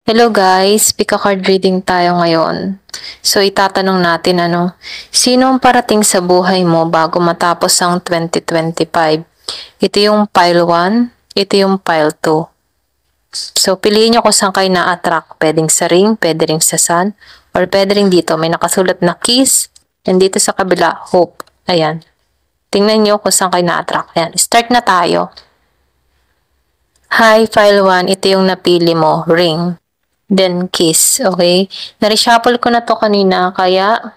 Hello guys, pick a card reading tayo ngayon. So itatanong natin sino ang parating sa buhay mo bago matapos ang 2025? Ito yung pile 1, ito yung pile 2. So piliin nyo kung saan kayo na-attract. Pwedeng sa ring, pwede ring sa sun, or pwede ring dito. May nakasulat na kiss, and dito sa kabila, hope. Ayan. Tingnan nyo kung saan kayo na-attract. Ayan. Start na tayo. Hi, file 1. Ito yung napili mo, ring. Then kiss, okay? Na-reshuffle ko na to kanina, kaya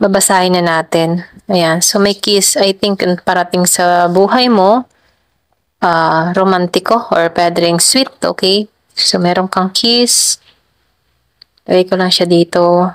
babasahin na natin. Ayan, so may kiss, I think parating sa buhay mo, romantiko or pwede ring sweet, okay? So meron kang kiss. Lagay ko lang siya dito.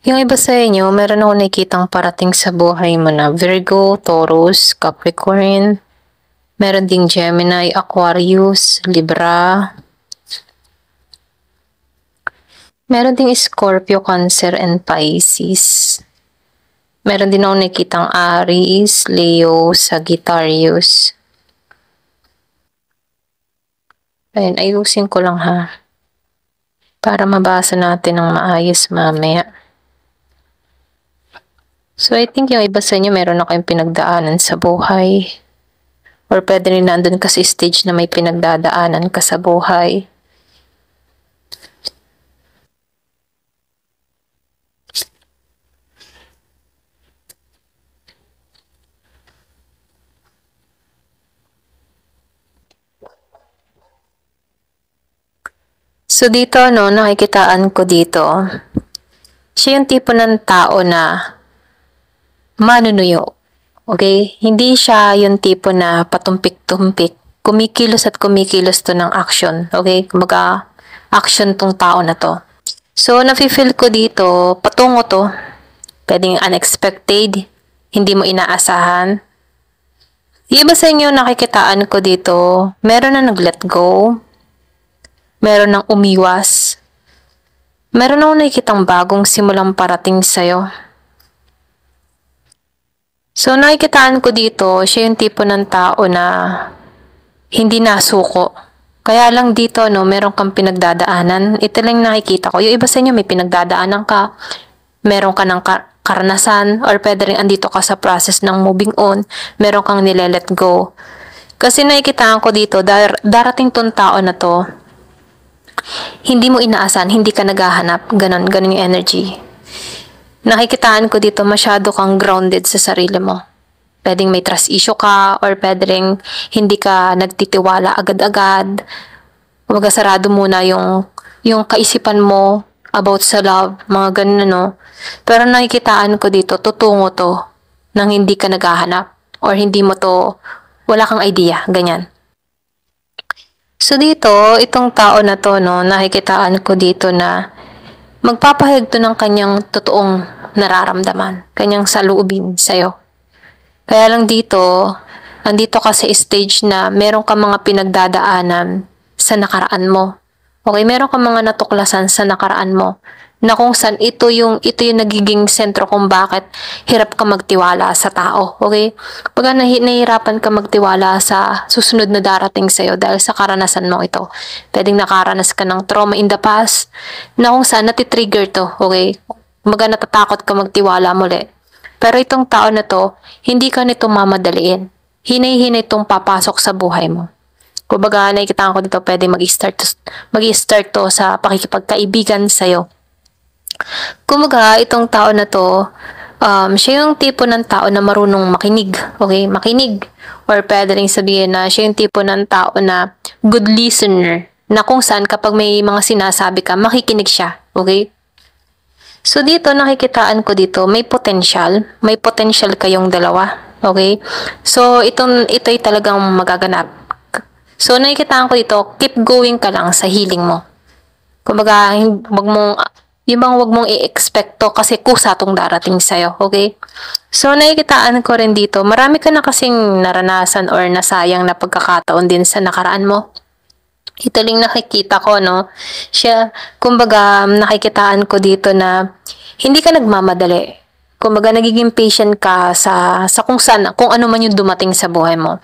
Yung iba sa inyo, meron ako nakikitang parating sa buhay mo na Virgo, Taurus, Capricorn, meron ding Gemini, Aquarius, Libra, meron ding Scorpio, Cancer, and Pisces. Meron din ako nakikitang Aries, Leo, Sagittarius. Ayun, ayusin ko lang ha. Para mabasa natin ng maayos mamaya. So, I think yung iba sa inyo meron na kayong pinagdaanan sa buhay. Or pwede rin nandun ka sa stage na may pinagdadaanan ka sa buhay. So, dito, nakikitaan ko dito. Siya yung tipo ng tao na manunuyo. Okay? Hindi siya yung tipo na patumpik-tumpik. Kumikilos at kumikilos to ng action. Okay? Kumbaga, action tong tao na to. So, nafe-feel ko dito, patungo to. Pwedeng unexpected, hindi mo inaasahan. Iba sa inyo nakikitaan ko dito, meron na nag-let go, meron nang umiwas, meron na nakikitang bagong simulang parating sa'yo. So, nakikitaan ko dito, siya yung tipo ng tao na hindi nasuko. Kaya lang dito, meron kang pinagdadaanan. Ito lang nakikita ko. Yung iba sa inyo, may pinagdadaanan ka, meron ka ng karanasan, or pwede rin andito ka sa process ng moving on, meron kang nile-let go. Kasi nakikitaan ko dito, darating tong tao na to, hindi mo inaasahan, hindi ka naghahanap, ganon yung energy. Nakikitaan ko dito, masyado kang grounded sa sarili mo. Pwedeng may trust issue ka, or pwedeng hindi ka nagtitiwala agad-agad. Kumbaga sarado muna yung kaisipan mo about sa love, mga ganun, Pero nakikitaan ko dito, tutungo to nang hindi ka naghahanap, or hindi mo to, wala kang idea, ganyan. So dito, itong tao na to, nakikitaan ko dito na magpapahayag to ng kanyang totoong nararamdaman, kanyang saloobin sa'yo. Kaya lang dito, andito ka sa stage na meron ka mga pinagdadaanan sa nakaraan mo. Okay, meron ka mga natuklasan sa nakaraan mo na kung saan ito yung nagiging sentro kung bakit hirap ka magtiwala sa tao. Okay? Pag nahihirapan ka magtiwala sa susunod na darating sa'yo dahil sa karanasan mo ito. Pwedeng nakaranas ka ng trauma in the past na kung saan natitrigger to. Okay? Kumbaga natatakot ka magtiwala muli. Pero itong tao na to, hindi ka nito mamadaliin. Hinay-hinay itong papasok sa buhay mo. Kumbaga, nakikita ko dito, pwede mag-start to sa pakikipagkaibigan sa'yo. Kumbaga, itong tao na to, siya yung tipo ng tao na marunong makinig. Okay? Makinig. Or pwede rin sabihin na siya yung tipo ng tao na good listener. Na kung saan kapag may mga sinasabi ka, makikinig siya. Okay? So dito, nakikitaan ko dito, may potential. May potential kayong dalawa. Okay? So, ito'y talagang magaganap. So, nakikitaan ko dito, keep going ka lang sa healing mo. Kumbaga, wag mong Yung bang wag mong i-expecto kasi kusa tong darating sa'yo, okay? So, nakikitaan ko rin dito, marami ka na kasing naranasan or nasayang na pagkakataon din sa nakaraan mo. Ito lang nakikita ko, no? Siya, kumbaga, nakikitaan ko dito na hindi ka nagmamadali. Kumbaga, nagiging patient ka sa kung saan, kung ano man yung dumating sa buhay mo.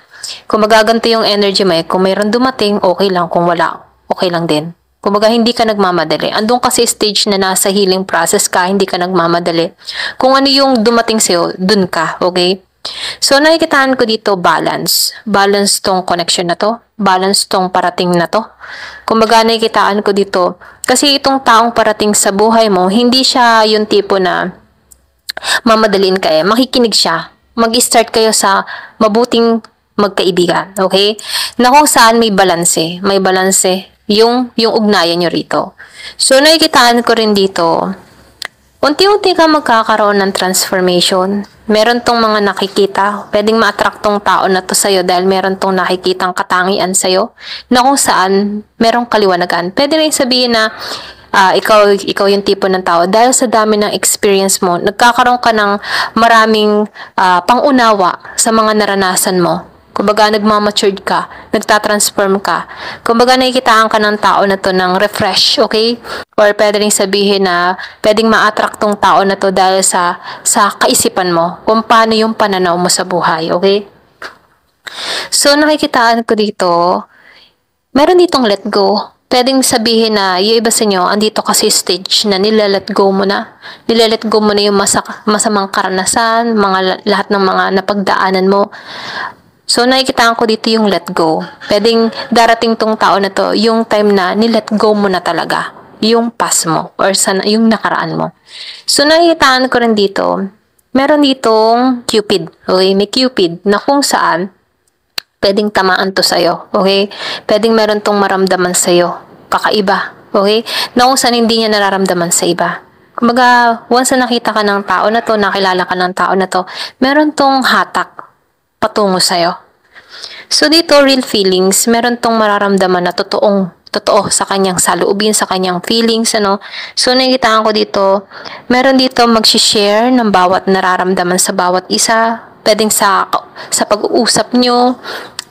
Kung magaganto yung energy mo, kung mayroon dumating, okay lang. Kung wala, okay lang din. Kumbaga, hindi ka nagmamadali. Andun kasi stage na nasa healing process ka, hindi ka nagmamadali. Kung ano yung dumating sa'yo, dun ka, okay? So, nakikitaan ko dito balance. Balance tong connection na to. Balance tong parating na to. Kumbaga, nakikitaan ko dito. Kasi itong taong parating sa buhay mo, hindi siya yung tipo na mamadalin ka eh. Makikinig siya. Mag-start kayo sa mabuting magkaibigan. Okay? Na kung saan may balanse. May balanse yung ugnayan nyo rito. So, nakikitaan ko rin dito, unti-unti ka magkakaroon ng transformation. Meron tong mga nakikita, pwedeng ma-attract tong tao na to sa'yo dahil meron tong nakikitang katangian sa'yo na kung saan merong kaliwanagan. Pwede rin sabihin na ikaw yung tipo ng tao dahil sa dami ng experience mo, nagkakaroon ka ng maraming pangunawa sa mga naranasan mo. Kumbaga, nagmamatured ka, nagtatransform ka. Kumbaga, nakikitaan ka ng tao na to ng refresh, okay? Or pwede rin sabihin na pwedeng ma-attract tong tao na to dahil sa kaisipan mo, kung paano yung pananaw mo sa buhay, okay? So, nakikitaan ko dito, meron ditong let go. Pwedeng sabihin na yung iba sa inyo, andito kasi stage na nilalet go mo na. Nilalet go mo na yung masamang karanasan, lahat ng mga napagdaanan mo. So, nakikitaan ko dito yung let go. Pwedeng darating tong tao na to, yung time na nilet go mo na talaga. Yung past mo or yung nakaraan mo. So, nakikitaan ko rin dito, meron ditong Cupid. Okay? May Cupid na kung saan pwedeng tamaan to sa'yo. Okay? Pwedeng meron tong maramdaman sa'yo. Kakaiba. Okay? Na kung saan hindi niya nararamdaman sa iba. Kumbaga, once na nakita ka ng tao na to, nakilala ka ng tao na to, meron tong hatak patungo sa'yo. So, dito, real feelings, meron tong mararamdaman na totoo sa kanyang saloobin, sa kanyang feelings, ano. So, nakikitaan ko dito, meron dito mag-share ng bawat nararamdaman sa bawat isa, pwedeng sa pag-uusap nyo,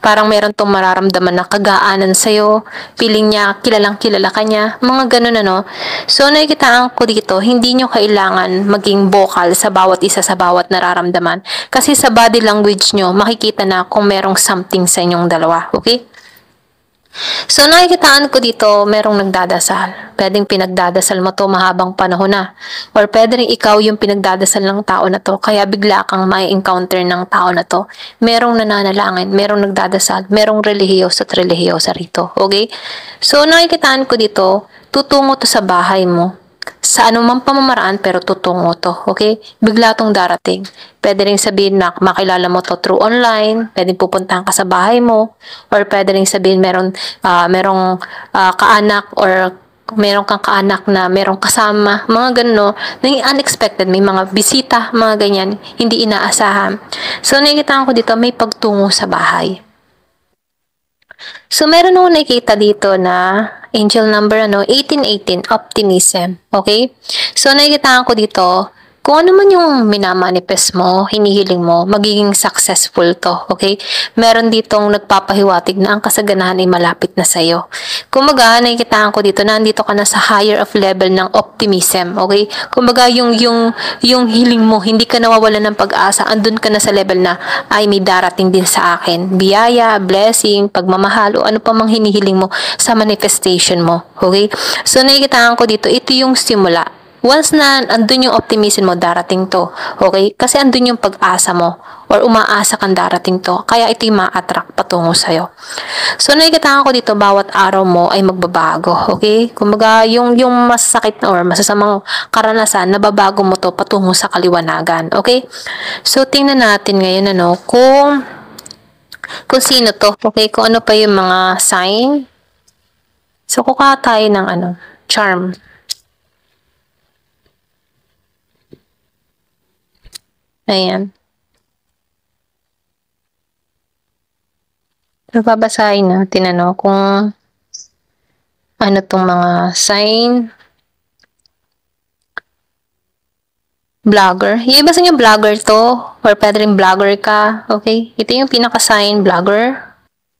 parang meron tong mararamdaman na kagaanan sa'yo, feeling niya, kilalang kilala ka niya, mga ganun ano. So, nakikitaan ko dito, hindi nyo kailangan maging vocal sa bawat isa sa bawat nararamdaman. Kasi sa body language nyo, makikita na kung merong something sa inyong dalawa. Okay? So, nakikitaan ko dito, merong nagdadasal. Pwedeng pinagdadasal mo to mahabang panahon na. Or pwede rin ikaw yung pinagdadasal ng tao na to, kaya bigla kang may encounter ng tao na to. Merong nananalangin, merong nagdadasal, merong relihiyoso at relihiyosa rito. Okay? So, nakikitaan ko dito, tutungo to sa bahay mo. Sa anumang pamamaraan pero tutungo to, okay? Bigla tong darating. Pwede rin sabihin na makilala mo to through online, pwedeng pupuntahan ka sa bahay mo, or pwede rin sabihin merong kaanak or meron kang kaanak na merong kasama, mga ganun, no? Unexpected, may mga bisita, mga ganyan, hindi inaasahan. So, nakikita ko dito, may pagtungo sa bahay. So, meron akong nakikita dito na angel number 1818, optimism. Okay? So, nakikita ko dito, kung ano man yung minamanifest mo, hinihiling mo, magiging successful to. Okay? Meron ditong nagpapahiwatig na ang kasaganahan ay malapit na sa'yo. Kumbaga, nakikita ko dito na nandito ka na sa higher of level ng optimism. Okay? Kumbaga, yung hiling mo, hindi ka nawawalan ng pag-asa. Andun ka na sa level na, ay may darating din sa akin. Biyaya, blessing, pagmamahal, o ano pa mang hinihiling mo sa manifestation mo. Okay? So, nakikita ko dito, ito yung simula. Once na andun yung optimism mo, darating to. Okay? Kasi andun yung pag-asa mo or umaasa kang darating to. Kaya ito yung ma-attract patungo sa'yo. So, nakikita ko dito, bawat araw mo ay magbabago. Okay? Kumbaga, yung masasakit or masasamang karanasan, nababago mo to patungo sa kaliwanagan. Okay? So, tingnan natin ngayon, kung sino to. Okay? Kung ano pa yung mga sign. So, kukuha tayo ng charm. Ayan. So, babasahin natin kung ano tong mga sign. Vlogger. Yung iba sa inyo vlogger to. Or pwede rin vlogger ka. Okay? Ito yung pinaka-sign, vlogger.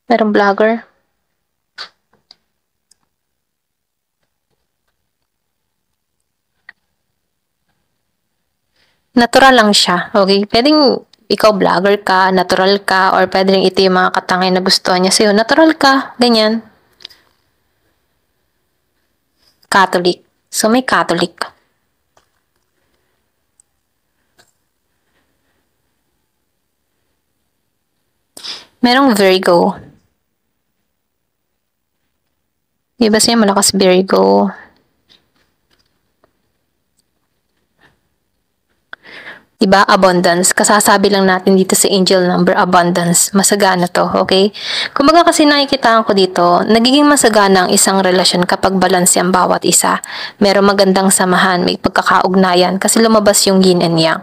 Merong vlogger. Natural lang siya. Okay? Pwedeng ikaw vlogger ka, natural ka, or pwede rin ito yung mga katangay na gusto niya sa'yo. Natural ka. Ganyan. Catholic. So, may Catholic. Merong Virgo. Iba siya malakas Virgo. Diba? Abundance. Kasasabi lang natin dito sa angel number, abundance. Masagana to, okay? Kumbaga kasi nakikitaan ko dito, nagiging masagana ang isang relasyon kapag balanse ang bawat isa. Merong magandang samahan, may pagkakaugnayan, kasi lumabas yung yin and yang.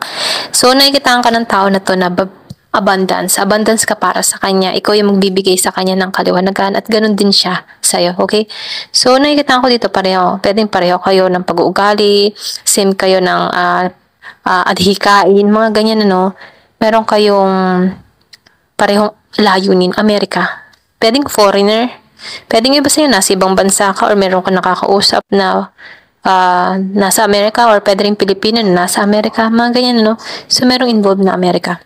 So, nakikitaan ka ng tao na to na abundance. Abundance ka para sa kanya. Ikaw yung magbibigay sa kanya ng kaliwanagan at ganun din siya sa'yo, okay? So, nakikitaan ko dito pareho. Pwedeng pareho kayo ng pag-uugali, same kayo ng adhikain, mga ganyan ano, meron kayong parehong layunin, Amerika. Pwedeng foreigner, pwedeng iba sa'yo, nasa ibang bansa ka or meron ka nakakausap na nasa Amerika or pwede rin Pilipino na nasa Amerika, mga ganyan ano. So, merong involved na Amerika.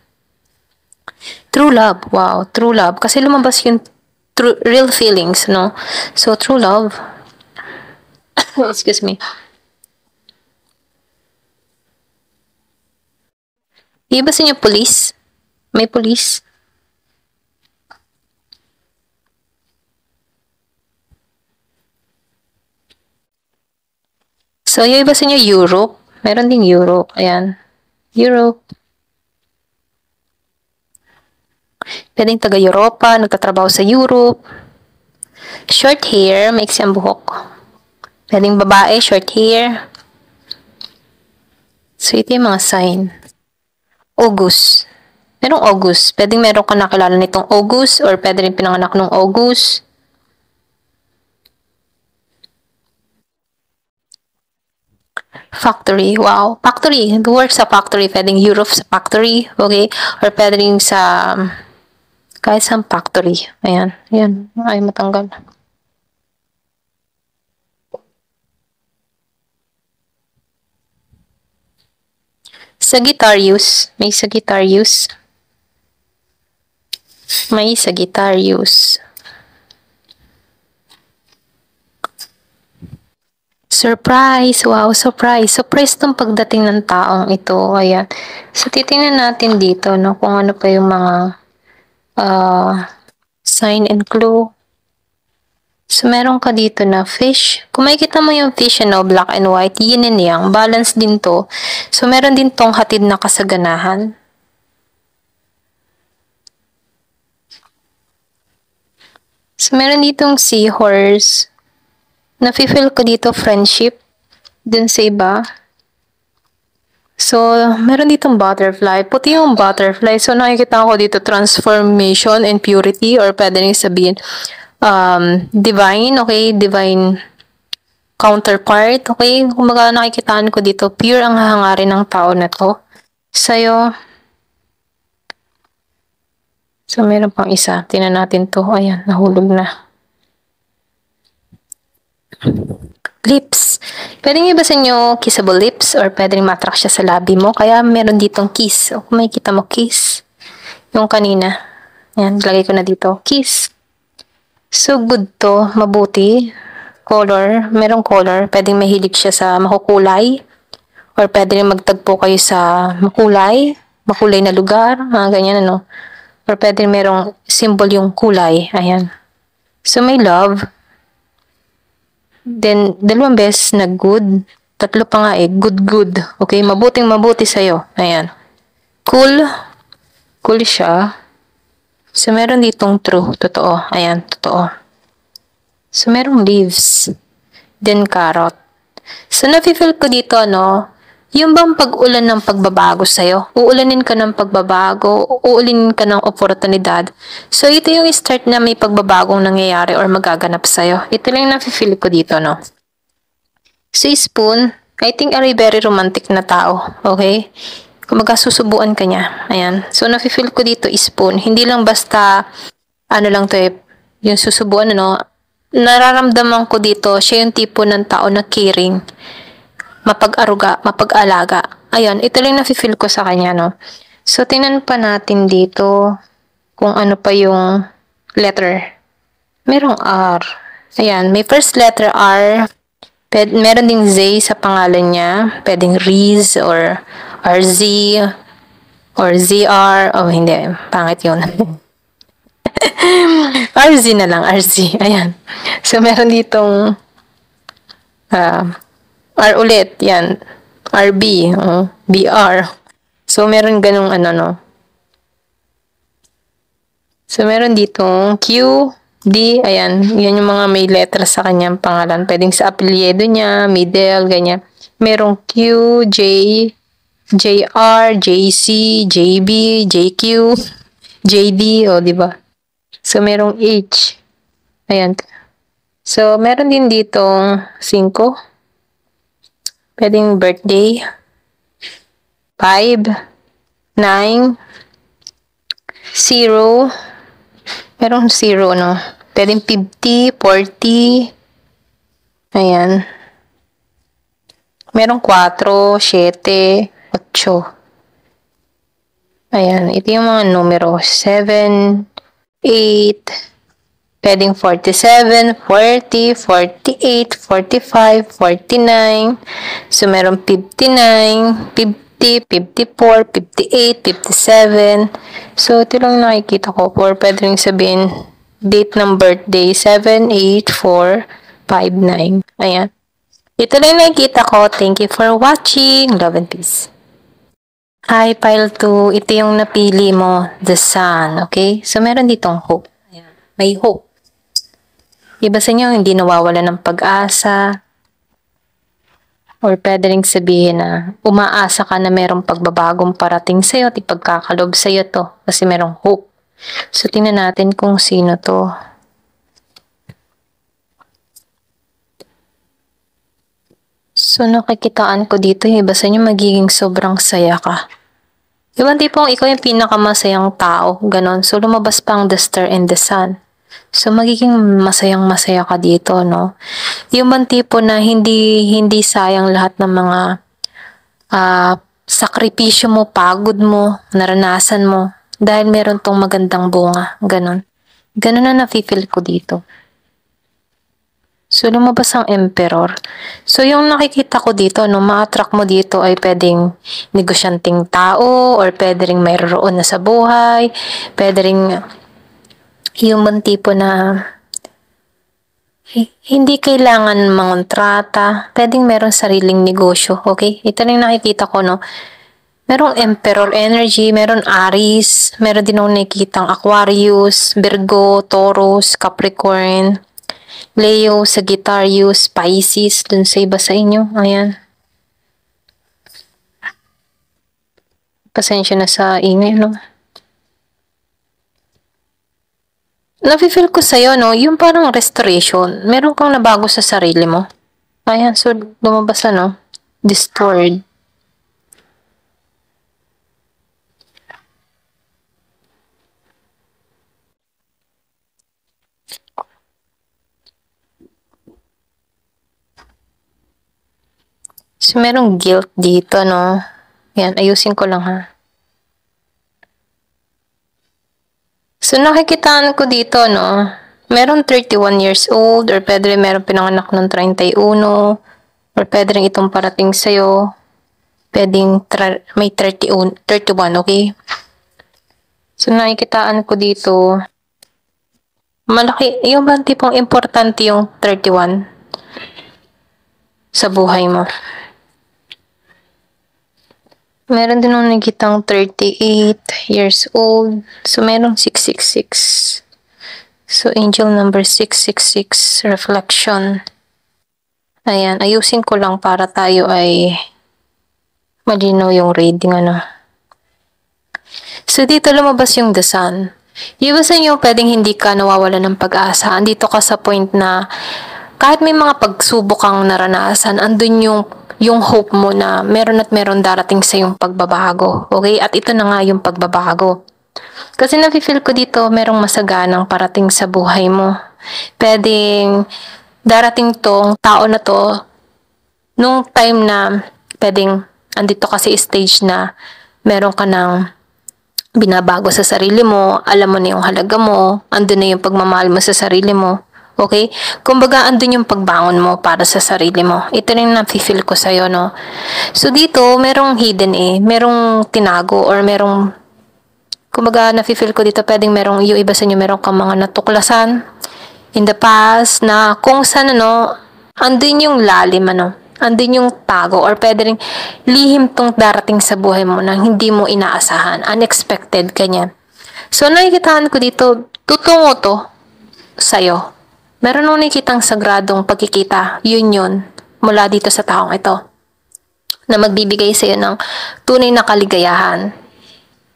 True love, wow, true love. Kasi lumabas yung real feelings, no? So, true love. Excuse me. Iba sa inyo, police? May police? So, yung iba sa inyo, Europe. Meron din Europe. Ayan. Europe. Pwedeng taga-Europa, nagtatrabaho sa Europe. Short hair, maiksi ang buhok. Pwedeng babae, short hair. So, ito yung mga sign. August. Merong August. Pwedeng meron ka nakilala nitong August or pwede rin pinanganak ng August. Factory. Wow. Factory. Work sa factory. Pwedeng Europe sa factory. Okay? Or pwede rin sa kahit sa factory. Ayan. Ayan. Ay, matanggal. Sagittarius. May Sagittarius. May Sagittarius. Surprise! Wow, surprise! Surprise tong pagdating ng taong ito. Ayan. So, titingnan natin dito, no, kung ano pa yung mga sign and clue. So, meron ka dito na fish. Kung makikita mo yung fish, no, black and white, yin and yang, balance din to. So, meron din tong hatid na kasaganahan. So, meron ditong seahorse. Nafe-feel ko dito friendship dun sa iba. So, meron ditong butterfly. Puti yung butterfly. So, nakikita ko dito transformation and purity or pwede rin sabihin divine, okay? Divine counterpart, okay? Kumbaga nakikitaan ko dito, pure ang hahangarin ng tao na to. Sa'yo. So, meron pang isa. Tingnan natin to. Ayan, nahulog na. Lips. Pwedeng iba sa inyo kissable lips or pwedeng ma-attract siya sa labi mo. Kaya meron ditong kiss. O kung makikita mo kiss. Yung kanina. Yan, lagay ko na dito. Kiss. So, good to. Mabuti. Color. Merong color. Pwedeng mahilig siya sa makukulay. Or pwede rin magtagpo kayo sa makulay. Makulay na lugar. Mga ganyan, ano. Or pwede merong symbol yung kulay. Ayan. So, may love. Then, dalawang beses na good. Tatlo pa nga eh. Good, good. Okay? Mabuting mabuti sa'yo. Ayan. Cool. Cool siya. So, meron ditong true. Totoo. Ayan. Totoo. So, merong leaves. Then, carrot. So, nafe-feel ko dito, ano, yung bang pag-ulan ng pagbabago sa'yo? Uulanin ka ng pagbabago, uulanin ka ng oportunidad. So, ito yung start na may pagbabagong nangyayari or magaganap sa'yo. Ito lang yung nafe-feel ko dito, no? So, spoon, I think are very romantic na tao. Okay? Kumbaga susubuan ka niya. Ayan. So, nafe-feel ko dito spoon. Hindi lang basta, ano lang to eh, yung susubuan, ano, nararamdaman ko dito, siya yung tipo ng tao na caring, mapag-aruga, mapag-alaga. Ayan, ito lang nafe-feel ko sa kanya, no. So, tingnan pa natin dito kung ano pa yung letter. Merong R. Ayan, may first letter R. Meron ding Z sa pangalan niya. Pwedeng Riz or RZ or ZR. Oh, hindi. Pangit yun. RZ na lang. RZ. Ayan. So, meron ditong R ulit. Yan. RB. BR. So, meron ganung ano, no. So, meron ditong Q, D, ayan. Yan yung mga may letter sa kanyang pangalan. Pwedeng sa apelyido niya, middle, ganyan. Merong Q, J, JR, JC, JB, JQ, JD, o, diba? So, merong H. Ayan. So, meron din ditong 5. Pwedeng birthday. 5, 9, 0, merong 0, no? Pwedeng 50, 40. Ayan. Merong 4, 7, 8. Ayan. Ito yung mga numero. 7, 8. Pwedeng 47, 40, 48, 45, 49. So, merong 59, 50, 54, 58, 57. So, ito lang nakikita ko. Or pwede rin sabihin, date ng birthday, 7, 8, 4, 5, 9. Ayan. Ito lang nakikita ko. Thank you for watching. Love and peace. Hi, pile 2. Ito yung napili mo, the sun. Okay? So, meron ditong hope. Ayan. May hope. Iba sa inyo, hindi nawawala ng pag-asa. Or pwede rin sabihin na umaasa ka na merong pagbabagong parating sa'yo at ipagkakalob sa'yo to kasi merong hope. So, tingnan natin kung sino to. So, nakikitaan ko dito yung iba sa inyo magiging sobrang saya ka. Yung tipong ikaw yung pinakamasayang tao, ganon. So, lumabas pa ang the star and the sun. So, magiging masayang-masaya ka dito, no? Yung bang tipo na hindi sayang lahat ng mga sakripisyo mo, pagod mo, naranasan mo, dahil meron tong magandang bunga, ganon. Ganon na nafe-feel ko dito. So, lumabas ang emperor. So, yung nakikita ko dito, no, ma-attract mo dito ay pwedeng negosyanteng tao, or pwede ring mayroon na sa buhay, pwede ring yung bang tipo na hindi kailangan mangontrata, pwedeng meron sariling negosyo, okay? Ito lang nakikita ko, no? Merong Emperor energy, meron Aries, meron din akong nakikitang Aquarius, Virgo, Taurus, Capricorn, Leo, Sagittarius, Pisces, dun sa iba sa inyo, ayan. Pasensya na sa ingay, no? Nafe-feel ko sa'yo, no? Yung parang restoration. Meron kang nabago sa sarili mo. Ayan, so lumabas na, no? Distorted. So, merong guilt dito, no? Ayan, ayusin ko lang, ha? So, nakikitaan ko dito, no? Meron 31 years old, or pwede rin meron pinanganak ng 31, or pwede rin itong parating sa'yo. Pwedeng may 31, okay? So, nakikitaan ko dito, malaki, yung ba tipong importante yung 31 sa buhay mo. Meron din nung nakitang 38 years old. So, merong 666. So, angel number 666, reflection. Ayan, ayusin ko lang para tayo ay malinaw yung reading, ano. So, dito lumabas yung the sun. Yung sa inyo, pwedeng hindi ka nawawala ng pag-asa. Andito ka sa point na kahit may mga pagsubok kang naranasan, andun yung hope mo na meron at meron darating sa yung pagbabago. Okay? At ito na nga yung pagbabago. Kasi nafe-feel ko dito merong masaganang parating sa buhay mo. Pwedeng darating tong tao na to nung time na pwedeng andito kasi stage na meron ka ng binabago sa sarili mo, alam mo na yung halaga mo, andun na yung pagmamahal mo sa sarili mo. Okay? Kumbaga, andun yung pagbangon mo para sa sarili mo. Ito rin nafe-feel ko sa'yo, no? So, dito, merong hidden merong tinago or merong, kumbaga, nafe-feel ko dito, pwedeng merong, yung iba sa inyo, merong kang mga natuklasan in the past na kung saan, andun yung lalim, andun yung tago or pwede rin lihim tong darating sa buhay mo na hindi mo inaasahan, unexpected, ganyan. So, nakikitaan ko dito, tutungo to sa'yo. Meron nung nakikitang sagradong pagkikita, yun, mula dito sa taong ito, na magbibigay sa'yo ng tunay na kaligayahan.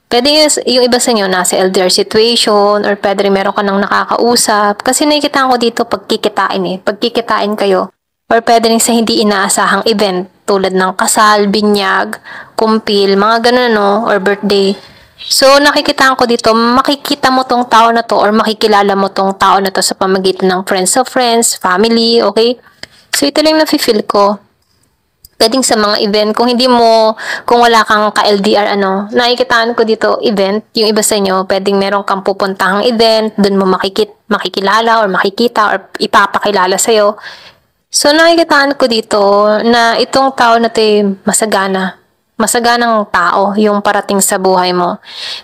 Pwede yung iba sa inyo nasa LDR situation or pwede rin meron ka nang nakakausap. Kasi nakikitaan ko dito pagkikitain kayo. Or pwede rin sa hindi inaasahang event tulad ng kasal, binyag, kumpil, mga ganun or birthday. So nakikitaan ko dito, makikita mo tong tao na to or makikilala mo tong tao na to sa pamagitan ng friends of friends, family, okay? So ito lang nafe-feel ko. Pwedeng sa mga event, kung wala kang ka-LDR, nakikitaan ko dito, event, yung iba sa inyo, pwedeng meron kang pupuntahang event, dun mo makikilala or makikita or ipapakilala sa'yo. So, nakikitaan ko dito na itong tao na ito masaganang tao yung parating sa buhay mo.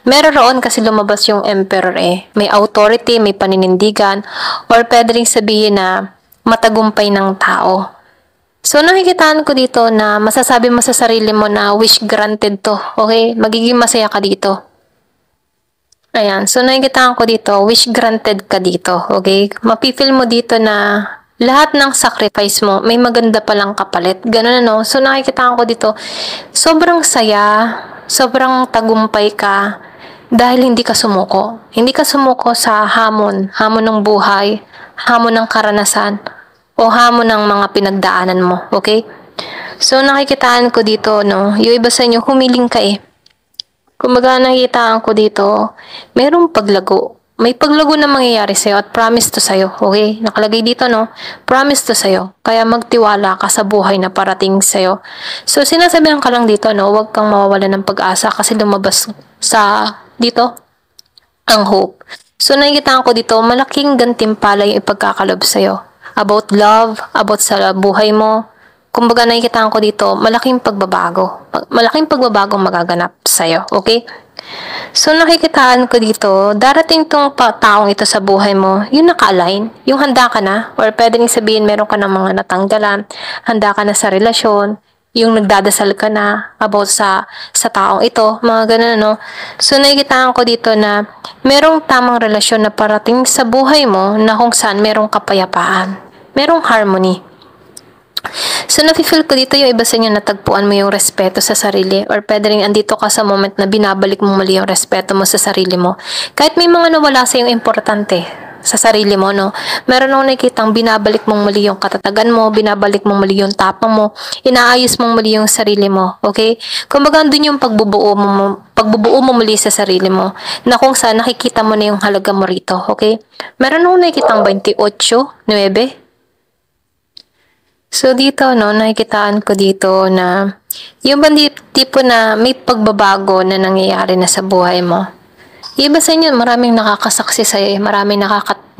Meron roon kasi lumabas yung emperor May authority, may paninindigan, or pwede rin sabihin na matagumpay ng tao. So, nakikitaan ko dito na masasabi mo sa sarili mo na wish granted to. Okay? Magiging masaya ka dito. Ayan. So, nakikitaan ko dito, wish granted ka dito. Okay? Mapifeel mo dito na lahat ng sacrifice mo, may maganda palang kapalit. Ganun So, nakikitaan ko dito, sobrang saya, sobrang tagumpay ka dahil hindi ka sumuko. Hindi ka sumuko sa hamon ng buhay, hamon ng karanasan, o hamon ng mga pinagdaanan mo. Okay? So, nakikitaan ko dito, yung iba sa inyo, humiling ka Kumbaga, nakikitaan ko dito, merong paglago. May paglago na mangyayari sa'yo at promise to sa'yo. Okay? Nakalagay dito, promise to sa'yo. Kaya magtiwala ka sa buhay na parating sa'yo. So, sinasabihan ka lang dito, huwag kang mawawala ng pag-asa kasi lumabas sa dito ang hope. So, nakikita ko dito, malaking gantimpala yung ipagkakalob sa'yo. About love, about sa buhay mo. Kumbaga, nakikita ko dito, malaking pagbabago. Malaking pagbabagong magaganap sa'yo. Okay? So, nakikitaan ko dito, darating tong taong ito sa buhay mo, yung naka-align, yung handa ka na, or pwede rin sabihin meron ka ng mga natanggalan, handa ka na sa relasyon, yung nagdadasal ka na about sa taong ito, mga ganun, So, nakikitaan ko dito na merong tamang relasyon na parating sa buhay mo na kung saan merong kapayapaan, merong harmony. So, nafe-feel ko dito yung iba sa inyo natagpuan mo yung respeto sa sarili or pwede rin andito ka sa moment na binabalik mo muli yung respeto mo sa sarili mo. Kahit may mga nawala sa yung importante sa sarili mo, Meron akong nakikitang binabalik mong muli yung katatagan mo, binabalik mong muli yung tapang mo, inaayos mong muli yung sarili mo, okay? Kumbaga, andun yung pagbubuo mo muli sa sarili mo na kung saan nakikita mo na yung halaga mo rito, okay? Meron akong nakikitang 28, 9, So, dito, nakikitaan ko dito na yung tipo na may pagbabago na nangyayari na sa buhay mo. Iba sa inyo, maraming nakakasaksi sa'yo, maraming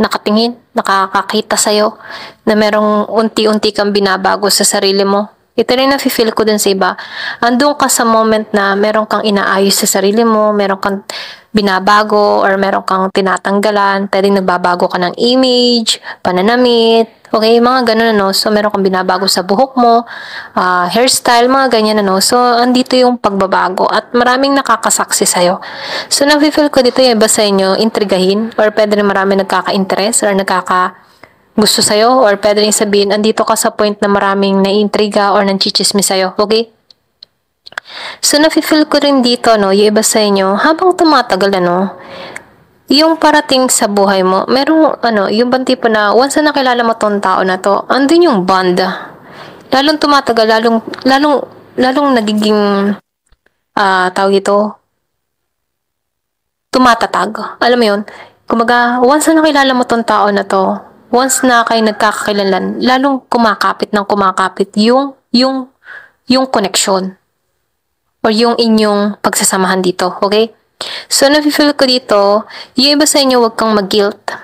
nakatingin, nakakakita sa'yo na merong unti-unti kang binabago sa sarili mo. Ito rin nafe-feel ko dun sa iba. Andun ka sa moment na meron kang inaayos sa sarili mo, meron kang binabago or meron kang tinatanggalan, pwedeng nagbabago ka ng image, pananamit, okay, mga ganun, So, meron kang binabago sa buhok mo, hairstyle, mga ganyan, So, andito yung pagbabago at maraming nakakasaksi sa'yo. So, nafe-feel ko dito yung iba sa inyo, intrigahin, or pwede rin maraming nagkaka-interest or gusto sa'yo, or pwede rin sabihin, andito ka sa point na maraming naiintriga or nanchichismis sa'yo, okay? So, nafe-feel ko rin dito, yung iba sa inyo, habang tumatagal, yung parating sa buhay mo, merong, yung bang tipo na, once na nakilala mo tong tao na to, andun yung bond. lalong tumatagal, lalong nagiging, tawag ito, tumatatag. Alam mo yun? Kumaga, once na nakilala mo tong tao na to, once na kayo nagkakakilanlan, lalong kumakapit yung connection or yung inyong pagsasamahan dito, okay? So, nafe-feel ko dito, yung iba sa inyo, wag kang mag-guilt.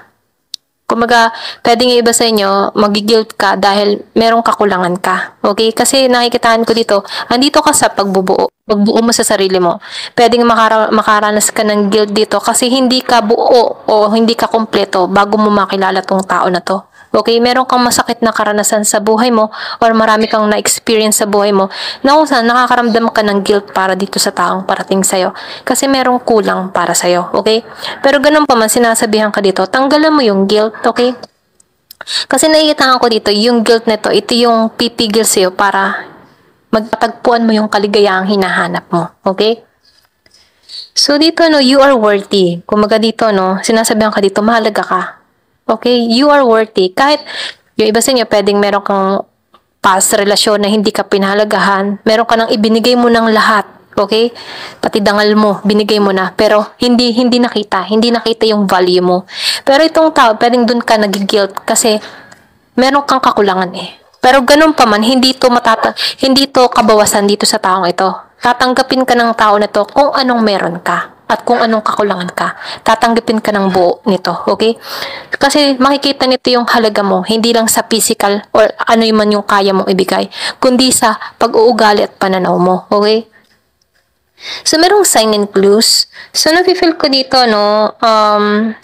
Kumaga, pwedeng yung iba sa inyo, mag-guilt ka dahil merong kakulangan ka. Okay? Kasi nakikitaan ko dito, andito ka sa pagbuo mo sa sarili mo. Pwedeng makaranas ka ng guilt dito kasi hindi ka buo o hindi ka kompleto bago mo makilala tong tao na to. Okay? Meron kang masakit na karanasan sa buhay mo or marami kang na-experience sa buhay mo na kung saan nakakaramdam ka ng guilt para dito sa taong parating sa'yo. Kasi merong kulang para sa'yo. Okay? Pero ganun pa man, sinasabihan ka dito, tanggalan mo yung guilt. Okay? Kasi nakikita ko dito, yung guilt nito, ito yung pipigil sa'yo para magtagpuan mo yung kaligayahang hinahanap mo. Okay? So dito, no, you are worthy. Kumaga dito, no, sinasabihan ka dito, mahalaga ka. Okay? You are worthy. Kahit yung iba sa inyo, pwedeng meron kang past relasyon na hindi ka pinahalagahan, meron ka nang ibinigay mo ng lahat. Okay? Pati dangal mo, binigay mo na. Pero hindi nakita yung value mo. Pero itong tao, pwedeng dun ka nag-guilt kasi meron kang kakulangan eh. Pero ganun pa man, hindi to kabawasan dito sa taong ito. Tatanggapin ka ng tao na to kung anong meron ka at kung anong kakulangan ka. Tatanggapin ka ng buo nito, okay? Kasi makikita nito yung halaga mo, hindi lang sa physical or ano man yung kaya mong ibigay, kundi sa pag-uugali at pananaw mo, okay? So, merong sign and clues. So, nafe-feel ko dito, no,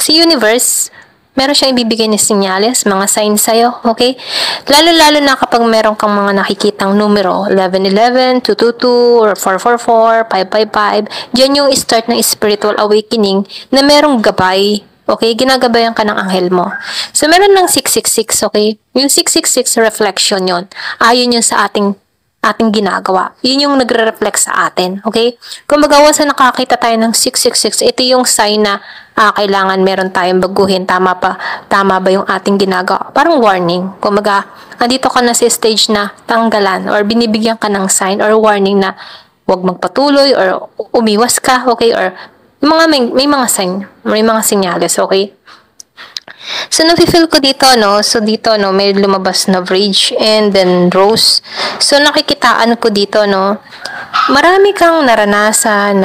si universe, meron siyang ibibigay na sinyales, mga signs sa'yo, okay? Lalo-lalo na kapag meron kang mga nakikitang numero, 1111, 222, or 444, 555, dyan yung start ng spiritual awakening na merong gabay, okay? Ginagabayan ka ng anghel mo. So, meron ng 666, okay? Yung 666 reflection yon. Ayon yun sa ating ginagawa. Yun yung nagre-reflect sa atin. Okay? Kung magawa sa nakakita tayo ng 666, ito yung sign na kailangan meron tayong baguhin. Tama ba yung ating ginagawa? Parang warning. Kung andito ka na sa stage na tanggalan or binibigyan ka ng sign or warning na huwag magpatuloy or umiwas ka. Okay? Or may mga sign. May mga senyales. Okay? So, nafe-feel ko dito, no? So, dito, no, may lumabas na bridge and then rose. So, nakikitaan ko dito, no? Marami kang naranasan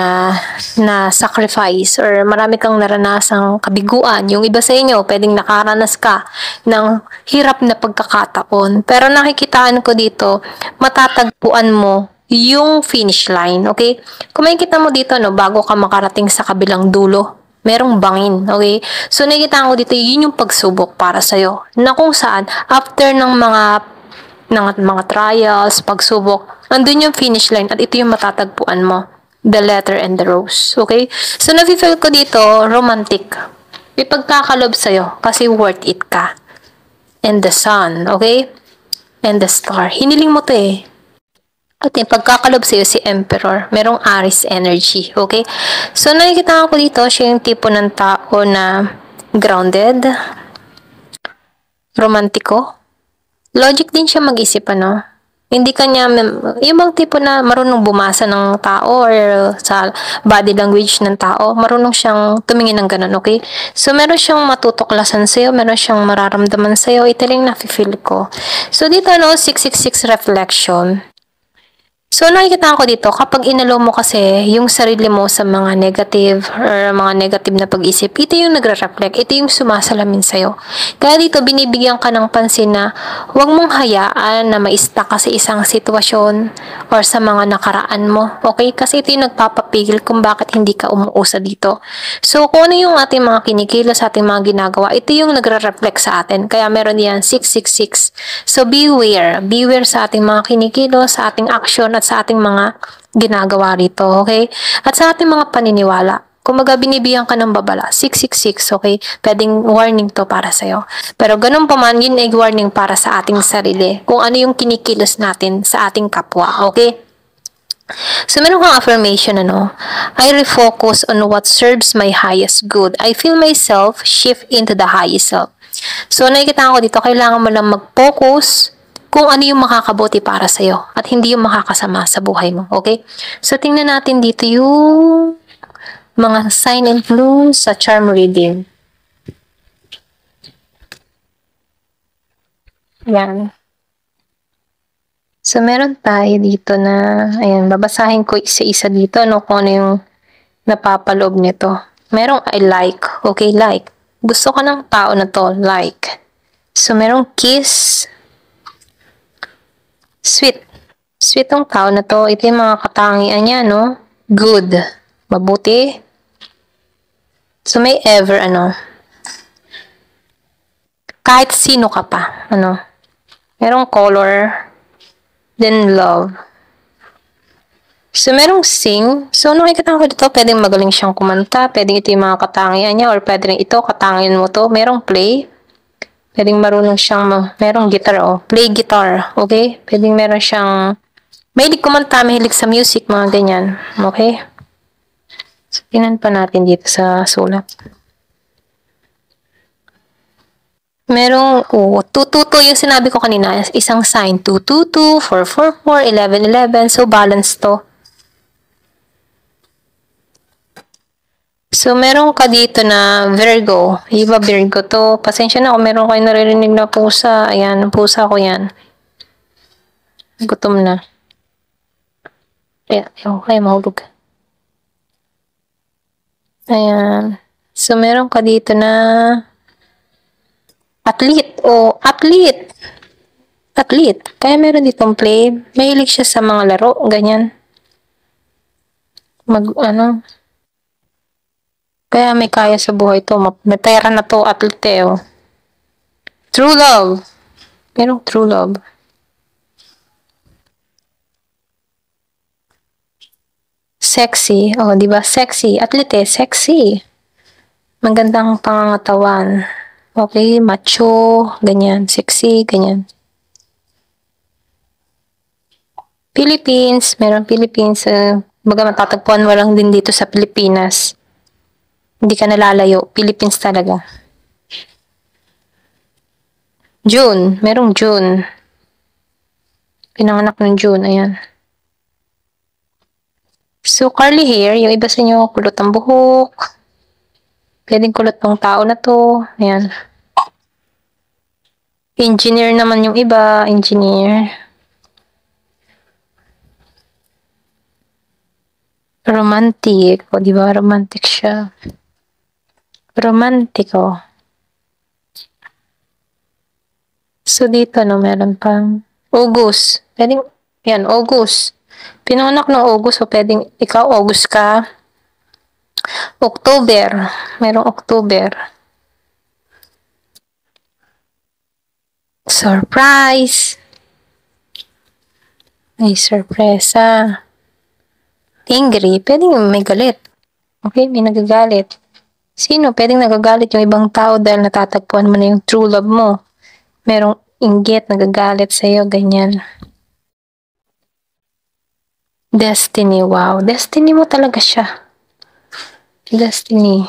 na sacrifice or marami kang naranasang kabiguan. Yung iba sa inyo, pwedeng nakaranas ka ng hirap na pagkakataon. Pero nakikitaan ko dito, matatagpuan mo yung finish line, okay? Kung makikita mo dito, no, bago ka makarating sa kabilang dulo, merong bangin, okay? So, nakikita ko dito, yun yung pagsubok para sa'yo. Na kung saan, after ng mga trials, pagsubok, andun yung finish line at ito yung matatagpuan mo. The letter and the rose, okay? So, nafe-feel ko dito, romantic. May pagkakalob sa'yo kasi worth it ka. And the sun, okay? And the star. Hiniling mo to eh. At yung pagkakalob sa'yo si Emperor, merong Aries energy, okay? So, nakikita ko dito, siya yung tipo ng tao na grounded, romantiko. Logic din siya mag-isip, ano? Hindi kanya, yung bang tipo na marunong bumasa ng tao or sa body language ng tao, marunong siyang tumingin ng ganun, okay? So, meron siyang matutuklasan sa'yo, meron siyang mararamdaman sa'yo, ito lang nafe-feel ko. So, dito, no, 666 reflection. So, nakikita ko dito, kapag inalo mo kasi yung sarili mo sa mga negative or mga negative na pag-isip, ito yung nagre-reflect, ito yung sumasalamin sa'yo. Kaya dito, binibigyan ka ng pansin na huwag mong hayaan na ma-stuck ka sa isang sitwasyon or sa mga nakaraan mo. Okay? Kasi ito yung nagpapapigil kung bakit hindi ka umuusa dito. So, kung ano yung ating mga kinikilos, ating mga ginagawa, ito yung nagre-reflect sa atin. Kaya meron yan 666. So, beware. Beware sa ating mga kinikilos, sa ating action, at sa ating mga ginagawa rito, okay? At sa ating mga paniniwala. Kung binibigyan ka ng babala, 666, okay? Pwedeng warning to para sa'yo. Pero ganun pa man, yun ay warning para sa ating sarili. Kung ano yung kinikilos natin sa ating kapwa, okay? So, meron kang affirmation, ano? I refocus on what serves my highest good. I feel myself shift into the highest self. So, nakikita ko dito, kailangan mo lang mag-focus kung ano yung makakabuti para sa'yo at hindi yung makakasama sa buhay mo. Okay? So, tingnan natin dito yung mga sign and clues sa charm reading. Yan. So, meron tayo dito na, ayan, babasahin ko isa-isa dito, no, kung ano yung napapaloob nito. Merong I like, okay, like. Gusto ko ng tao na to, like. So, merong kiss. Sweet. Sweet tong tao na to. Ito yung mga katangian niya, no? Good. Mabuti. So, may ever, kahit sino ka pa, merong color. Then love. So, merong sing. So, nakikita ko dito, pwedeng magaling siyang kumanta. Pwedeng ito yung mga katangian niya. Or pwedeng ito, katangian mo to. Merong play. Pwedeng marunong siyang, merong guitar, play guitar. Okay? Pwedeng meron siyang, mahilig kumanta, mahilig sa music, mga ganyan. Okay? So, tingnan pa natin dito sa sulat. Merong, 222 yung sinabi ko kanina. Isang sign, 222, 444, 1111. So, balance to. So, meron ka dito na Virgo. Iba Virgo to. Pasensya na kung meron kayo naririnig na pusa. Ayan, pusa ko yan. Gutom na. Okay, mahulog. Ayan. So, meron ka dito na athlete. Athlete. Athlete. Kaya meron ditong play. Mahilig siya sa mga laro. Ganyan. Kaya may kaya sa buhay to. May pera na to. Athlete, True love. Merong true love. Sexy. Di ba? Sexy. Athlete, sexy. Magandang pangangatawan. Okay, macho, ganyan, sexy, ganyan. Philippines, meron Philippines. Baga matatagpuan mo lang din dito sa Pilipinas. Hindi ka nalalayo. Philippines talaga. June, merong June. Pinanganak ng June, ayan. So, curly hair, yung iba sa inyo, kulot ang buhok. Pwedeng kulot ng tao na to. Ayan. Engineer naman yung iba. Engineer. Romantic. Di ba? Romantic siya. Romantiko. So, dito, meron pang August. Pwedeng, yan, August. Pinanganak ng August. So, pwedeng ikaw, August ka. October. Merong October. Surprise! May sorpresa. Angry. Pwedeng may galit. Okay? May nagagalit. Sino? Pwedeng nagagalit yung ibang tao dahil natatagpuan mo na yung true love mo. Merong inggit, nagagalit sa'yo, ganyan. Destiny. Wow. Destiny mo talaga siya. Destiny.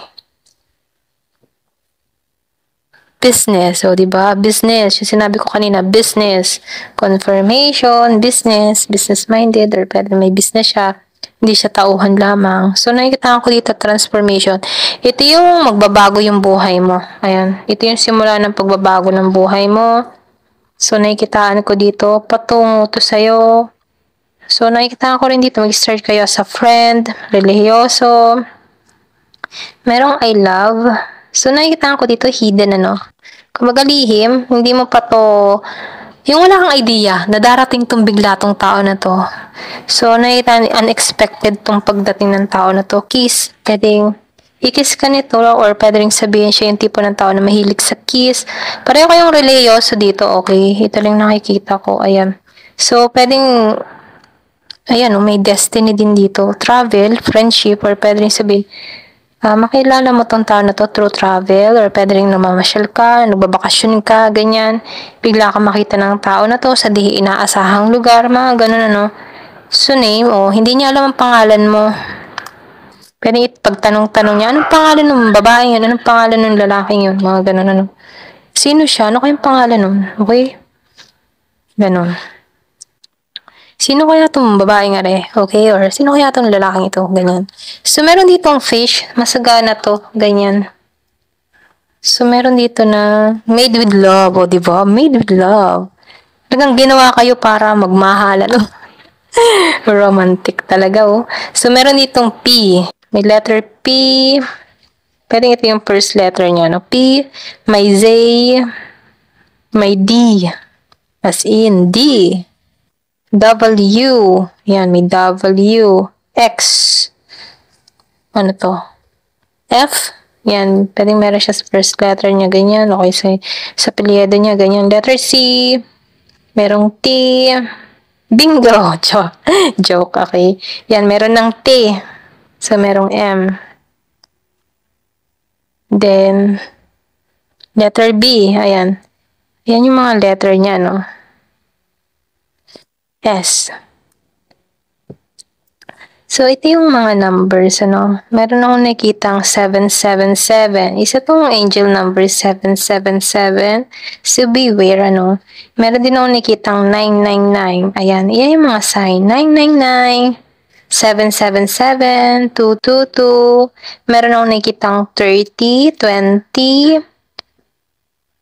Business. Diba? Business. Yung sinabi ko kanina, business. Confirmation, business, business-minded, or pwede may business siya. Hindi siya tauhan lamang. So, nakikita ko dito, transformation. Ito yung magbabago yung buhay mo. Ayan. Ito yung simula ng pagbabago ng buhay mo. So, nakikitaan ko dito, patungo to sa'yo. So, nakikita ko rin dito, mag-start kayo sa friend, religyoso. Merong I love. So, nakikita ko dito, hidden, Kumbaga lihim, hindi mo pa to, yung wala kang idea, na darating tong bigla tong tao na to. So, nakikita, unexpected tong pagdating ng tao na to. Kiss, pwedeng i-kiss ka nito, or pwedeng sabihin siya yung tipo ng tao na mahilig sa kiss. Pareho kayong religyoso dito, okay? Ito lang nakikita ko, ayan. So, pwedeng, ayan, may destiny din dito. Travel, friendship, or pwedeng sabihin, makilala mo tong tao na to through travel, or pwede rin namamasyal ka, nagbabakasyon ka, ganyan. Bigla ka makita ng tao na to sa di inaasahang lugar, mga ganun, So, name, hindi niya alam ang pangalan mo. Pwede pagtanong-tanong niya, anong pangalan ng babae yun? Anong pangalan ng lalaking yun? Mga ganun, Sino siya? Ano kayong pangalan nun? Okay? Ganon. Sino kaya itong babaeng are? Okay? Or sino kaya itong lalaking ito? Ganyan. So, meron ditong fish. Masagana to. Ganyan. So, meron dito na made with love. O, diba? Made with love. Talagang ginawa kayo para magmahalan. Romantic talaga, oh. So, meron ditong P. May letter P. Pwede ito yung first letter niya, no? P. May Z. May D. As in, D. W. Yan, may W. X. Ano to? F. Yan, pwedeng meron siya sa first letter niya, ganyan. Okay, sa apelyido niya, ganyan. Letter C. Merong T. Bingo! Joke, okay. Yan, meron ng T. So, merong M. Then, letter B. Ayan. Yan yung mga letter niya, no? S. So, ito yung mga numbers, ano? Meron akong nakikitang 777. Isa tong angel number 777. So, beware, ano? Meron din akong nakikitang 999. Ayan, yan yung mga sign. 999, 777, 222. Meron akong nakikitang 30, 20,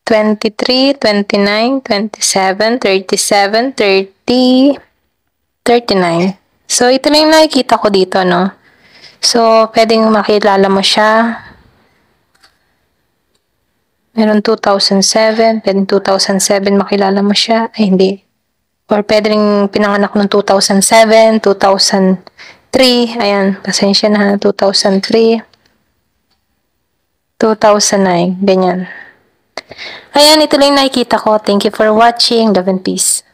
23, 29, 27, 37, 30, 39. So, ito lang yung nakikita ko dito, no? So, pwedeng makilala mo siya. Meron 2007, pwedeng 2007 makilala mo siya. Ay, hindi. Or pwedeng pinanganak ng 2007, 2003. Ayan, pasensya na, 2003, 2009, ganyan. Ayan, ito lang nakikita ko. Thank you for watching. Love and peace.